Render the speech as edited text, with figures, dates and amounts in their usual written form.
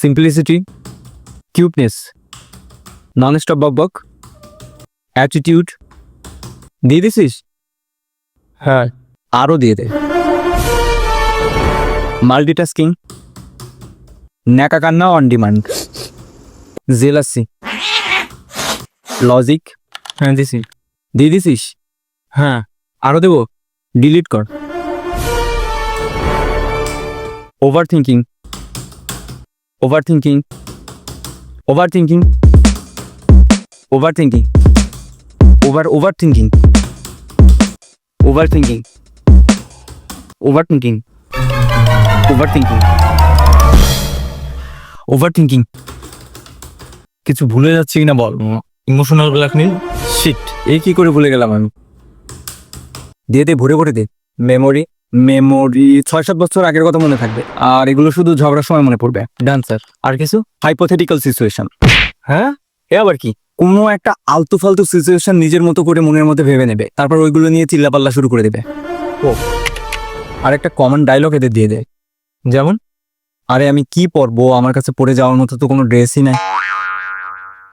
Simplicity, cuteness, non stop বক বক, attitude. দিয়ে দিছিস? হ্যাঁ। আরও দিয়ে দে। মাল্টিটাস্কিং, ন্যাকা কান্না অন ডিমান্ড, জেলাসি, লজিক। হ্যাঁ দিছি। দিয়ে দিছিস? হ্যাঁ। আরও দেবো? ডিলিট কর। Over thinking, over thinking, over thinking, over thinking, over thinking, over thinking, over thinking, over thinking, over thinking. কিছু ভুলে যাচ্ছি কিনা বল। Emotional blackmail. শিট, এই কি করে ভুলে গেলাম আমি। দিয়ে দে, ভরে ভরে দে। মেমোরি, মেমোরি 6-7 বছর আগের কথা মনে থাকবে, আর এগুলো শুধু ঝগড়ার সময় মনে পড়বে। ডান স্যার। আর কিছু? Hypothetical situation. হ্যাঁ, এ আবার কি? কোনো একটা আলতু ফালতু সিচুয়েশন নিজের মতো করে মনের মধ্যে ভেবে নেবে, তারপর ওইগুলো নিয়ে চিল্লাপাল্লা শুরু করে দেবে। ও, আর একটা কমন ডায়লগ এদের দিয়ে দেয়। যেমন? আরে আমি কি পরবো, আমার কাছে পরে যাওয়ার মতো তো কোনো ড্রেসই নাই।